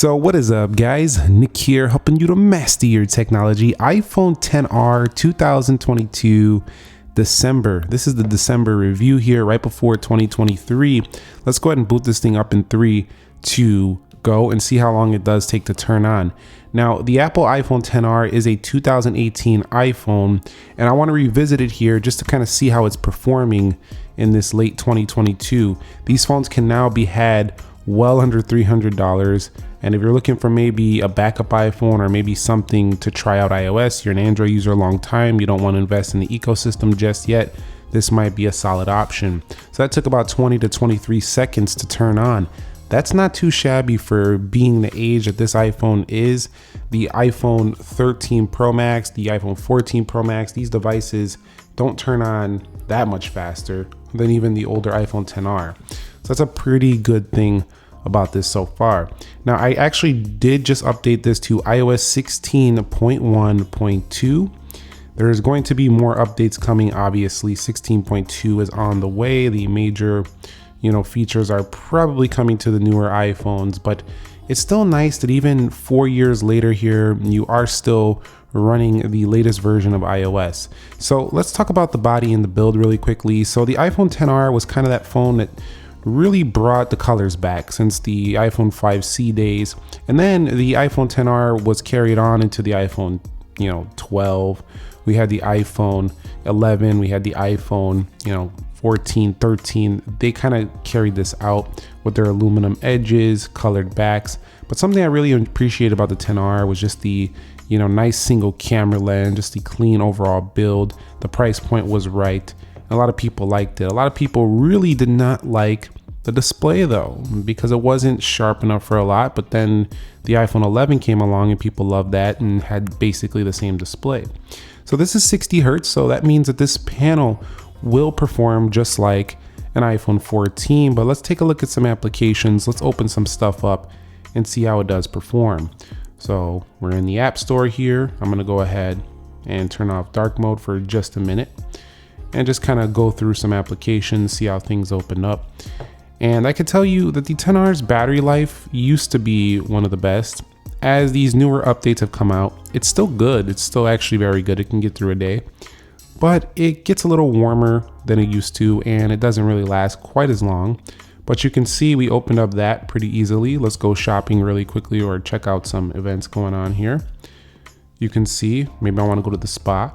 So what is up, guys? Nick here, helping you to master your technology. iPhone XR 2022 December. This is the December review here, right before 2023. Let's go ahead and boot this thing up in 3, 2, go, and see how long it does take to turn on. Now, the Apple iPhone XR is a 2018 iPhone, and I want to revisit it here just to kind of see how it's performing in this late 2022. These phones can now be had well under $300. And if you're looking for maybe a backup iPhone or maybe something to try out iOS, you're an Android user a long time, you don't want to invest in the ecosystem just yet, this might be a solid option. So that took about 20 to 23 seconds to turn on. That's not too shabby for being the age that this iPhone is. The iPhone 13 Pro Max, the iPhone 14 Pro Max, these devices don't turn on that much faster than even the older iPhone XR. So that's a pretty good thing about this so far. Now, I actually did just update this to iOS 16.1.2. There is going to be more updates coming. Obviously, 16.2 is on the way. The major, features are probably coming to the newer iPhones, but it's still nice that even 4 years later here, you are still running the latest version of iOS. So let's talk about the body and the build really quickly. So the iPhone XR was kind of that phone that really brought the colors back since the iPhone 5C days. And then the iPhone XR was carried on into the iPhone, 12. We had the iPhone 11, we had the iPhone, 14, 13. They kind of carried this out with their aluminum edges, colored backs. But something I really appreciate about the XR was just the, nice single camera lens, just the clean overall build. The price point was right. A lot of people liked it. A lot of people really did not like the display though, because it wasn't sharp enough for a lot. But then the iPhone 11 came along and people loved that and had basically the same display. So this is 60 Hertz. So that means that this panel will perform just like an iPhone 14. But let's take a look at some applications. Let's open some stuff up and see how it does perform. So we're in the App Store here. I'm gonna go ahead and turn off dark mode for just a minute and just kind of go through some applications, see how things open up. And I can tell you that the XR's battery life used to be one of the best. As these newer updates have come out, it's still good. It's still actually very good. It can get through a day, but it gets a little warmer than it used to, and it doesn't really last quite as long. But you can see we opened up that pretty easily. Let's go shopping really quickly or check out some events going on here. You can see, maybe I want to go to the spa.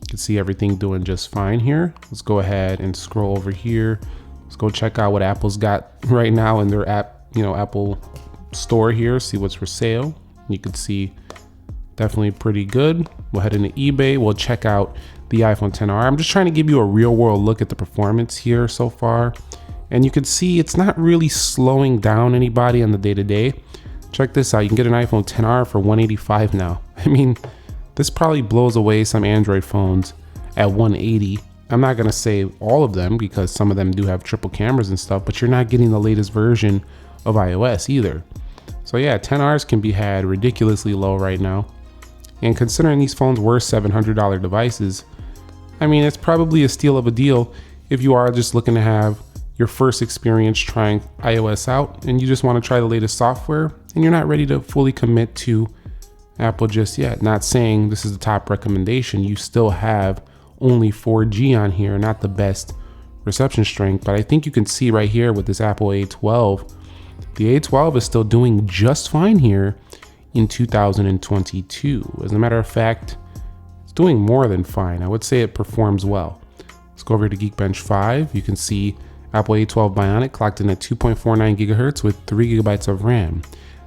You can see everything doing just fine here. Let's go ahead and scroll over here. Let's go check out what Apple's got right now in their app, Apple store here, see what's for sale. You can see definitely pretty good. We'll head into eBay. We'll check out the iPhone XR. I'm just trying to give you a real world look at the performance here so far. And you can see it's not really slowing down anybody on the day-to-day. Check this out. You can get an iPhone XR for $185 now. I mean, this probably blows away some Android phones at $180. I'm not gonna say all of them because some of them do have triple cameras and stuff, but you're not getting the latest version of iOS either. So yeah, XRs can be had ridiculously low right now. And considering these phones were $700 devices, I mean, it's probably a steal of a deal if you are just looking to have your first experience trying iOS out and you just wanna try the latest software and you're not ready to fully commit to Apple just yet. Not saying this is the top recommendation. You still have only 4G on here, not the best reception strength, but I think you can see right here with this Apple A12, the A12 is still doing just fine here in 2022. As a matter of fact, it's doing more than fine. I would say it performs well. Let's go over to Geekbench 5. You can see Apple A12 Bionic clocked in at 2.49 gigahertz with 3 gigabytes of RAM.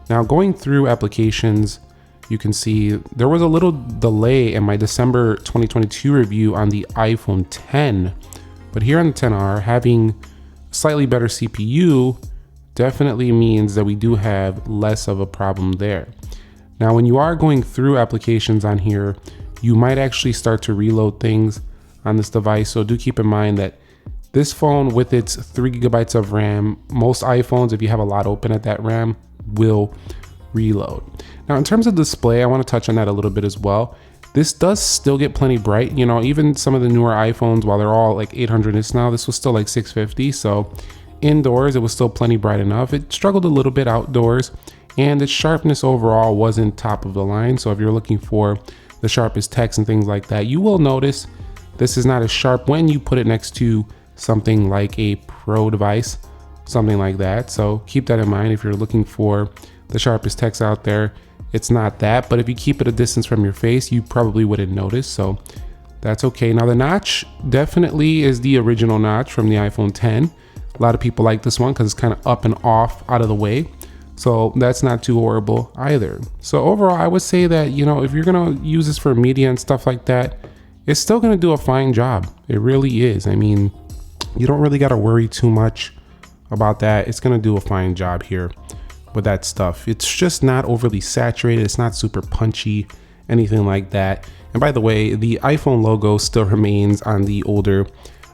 Now going through applications, you can see there was a little delay in my December 2022 review on the iPhone X, but here on the XR, having a slightly better CPU definitely means that we do have less of a problem there. Now, when you are going through applications on here, you might actually start to reload things on this device. So do keep in mind that this phone with its 3 gigabytes of RAM, most iPhones, if you have a lot open at that RAM, will reload. Now, in terms of display, I want to touch on that a little bit as well. This does still get plenty bright. Even some of the newer iPhones, while they're all like 800 nits now, this was still like 650. So indoors, it was still plenty bright enough. It struggled a little bit outdoors. and its sharpness overall wasn't top of the line. So if you're looking for the sharpest text and things like that, you will notice this is not as sharp when you put it next to something like a Pro device, something like that. So keep that in mind if you're looking for the sharpest text out there. It's not that, but if you keep it a distance from your face, you probably wouldn't notice. So that's okay. Now the notch definitely is the original notch from the iPhone 10. A lot of people like this one because it's kind of up and off out of the way. So that's not too horrible either. So overall, I would say that, you know, if you're gonna use this for media and stuff like that, it's still gonna do a fine job. It really is. I mean, you don't really gotta worry too much about that. It's gonna do a fine job here with that stuff. It's just not overly saturated. It's not super punchy, anything like that. And by the way, the iPhone logo still remains on the older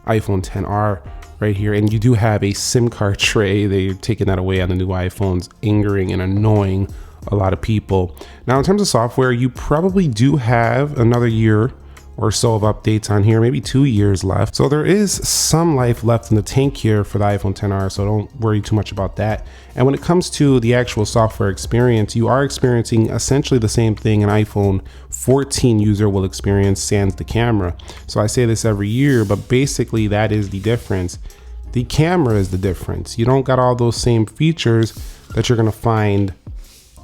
iPhone XR right here, and you do have a SIM card tray. They're taking that away on the new iPhones, angering and annoying a lot of people. Now in terms of software, you probably do have another year or so of updates on here, maybe 2 years left. So there is some life left in the tank here for the iPhone XR, so don't worry too much about that. And when it comes to the actual software experience, you are experiencing essentially the same thing an iPhone 14 user will experience sans the camera. So I say this every year, but basically that is the difference. The camera is the difference. You don't got all those same features that you're gonna find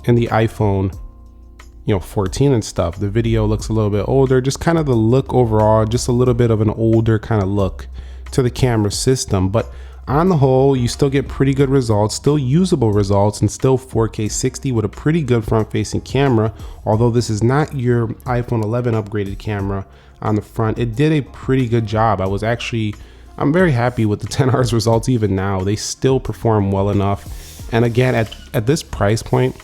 in the iPhone 14 and stuff. The video looks a little bit older, just kind of the look overall, just a little bit of an older kind of look to the camera system. But on the whole, you still get pretty good results, still usable results, and still 4K 60 with a pretty good front facing camera. Although this is not your iPhone 11 upgraded camera on the front, it did a pretty good job. I'm very happy with the XR's results even now. They still perform well enough. And again, at this price point,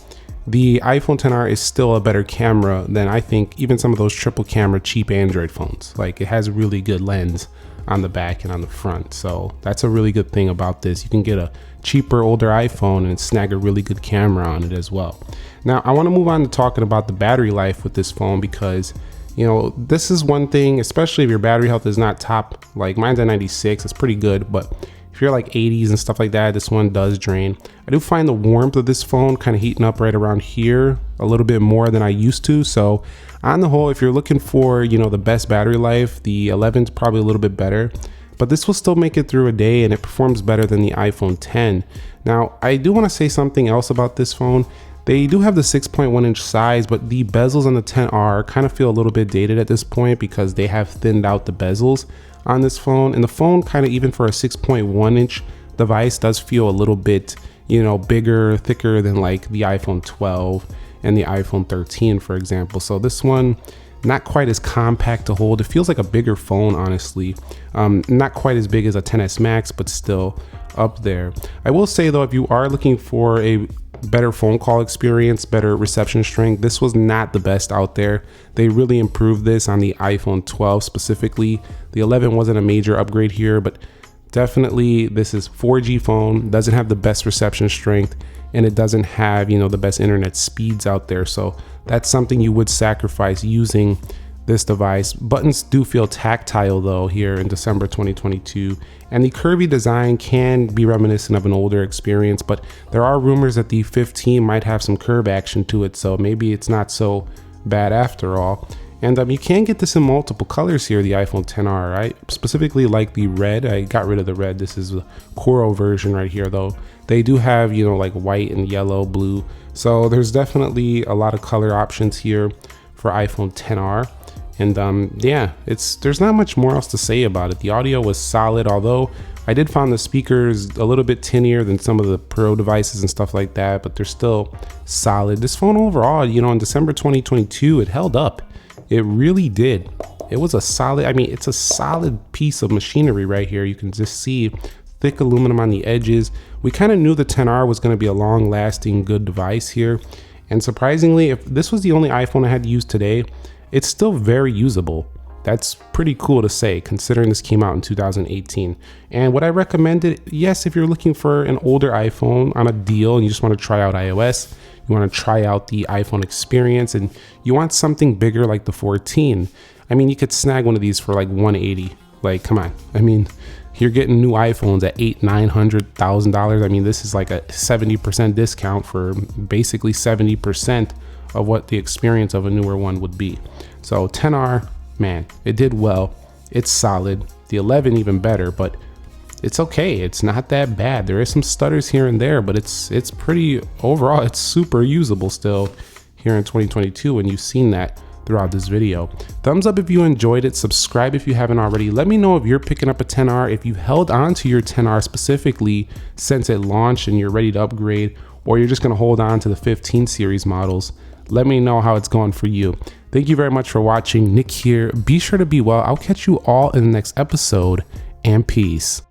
the iPhone XR is still a better camera than I think even some of those triple camera cheap Android phones. Like, it has a really good lens on the back and on the front. So that's a really good thing about this. You can get a cheaper, older iPhone and snag a really good camera on it as well. Now, I want to move on to talking about the battery life with this phone because, you know, this is one thing, especially if your battery health is not top. Like mine's at 96, it's pretty good, but if you're like 80s and stuff like that, this one does drain. I do find the warmth of this phone kind of heating up right around here a little bit more than I used to. So on the whole, if you're looking for, you know, the best battery life, the 11's probably a little bit better, but this will still make it through a day and it performs better than the iPhone 10. Now, I do want to say something else about this phone. They do have the 6.1 inch size, but the bezels on the XR kind of feel a little bit dated at this point because they have thinned out the bezels on this phone, and the phone kind of, even for a 6.1 inch device, does feel a little bit, you know, bigger, thicker than like the iPhone 12 and the iPhone 13, for example. So this one, not quite as compact to hold. It feels like a bigger phone, honestly. Not quite as big as a XS Max, but still up there. I will say though, if you are looking for a better phone call experience, better reception strength, this was not the best out there. They really improved this on the iPhone 12 specifically. The 11 wasn't a major upgrade here, but definitely this is 4G phone, doesn't have the best reception strength, and it doesn't have, you know, the best internet speeds out there. So that's something you would sacrifice using this device. Buttons do feel tactile though here in December 2022, and the curvy design can be reminiscent of an older experience, but there are rumors that the 15 might have some curve action to it, so maybe it's not so bad after all. And you can get this in multiple colors here, the iPhone XR. I specifically like the red. I got rid of the red. This is the Coral version right here though. They do have, you know, like white and yellow, blue. So there's definitely a lot of color options here for iPhone XR. And yeah, there's not much more else to say about it. The audio was solid, although I did find the speakers a little bit tinnier than some of the Pro devices and stuff like that, but they're still solid. This phone overall, you know, in December 2022, it held up. It really did. It was a solid, I mean, it's a solid piece of machinery right here. You can just see thick aluminum on the edges. We kind of knew the XR was going to be a long lasting good device here. And surprisingly, if this was the only iPhone I had to use today, it's still very usable. That's pretty cool to say, considering this came out in 2018. And would I recommend it? Yes, if you're looking for an older iPhone on a deal and you just want to try out iOS, you want to try out the iPhone experience, and you want something bigger like the 14. I mean, you could snag one of these for like $180. Like, come on. I mean, You're getting new iPhones at $800,000-$900,000. I mean, this is like a 70% discount for basically 70% of what the experience of a newer one would be. So 10R, man, it did well. It's solid. The 11 even better, but it's okay. It's not that bad. There is some stutters here and there, but it's pretty, overall, it's super usable still here in 2022, and you've seen that throughout this video. Thumbs up if you enjoyed it. Subscribe if you haven't already. Let me know if you're picking up a 10R, if you held on to your 10R specifically since it launched and you're ready to upgrade, or you're just gonna hold on to the 15 series models. Let me know how it's going for you. Thank you very much for watching. Nick here. Be sure to be well. I'll catch you all in the next episode, and peace.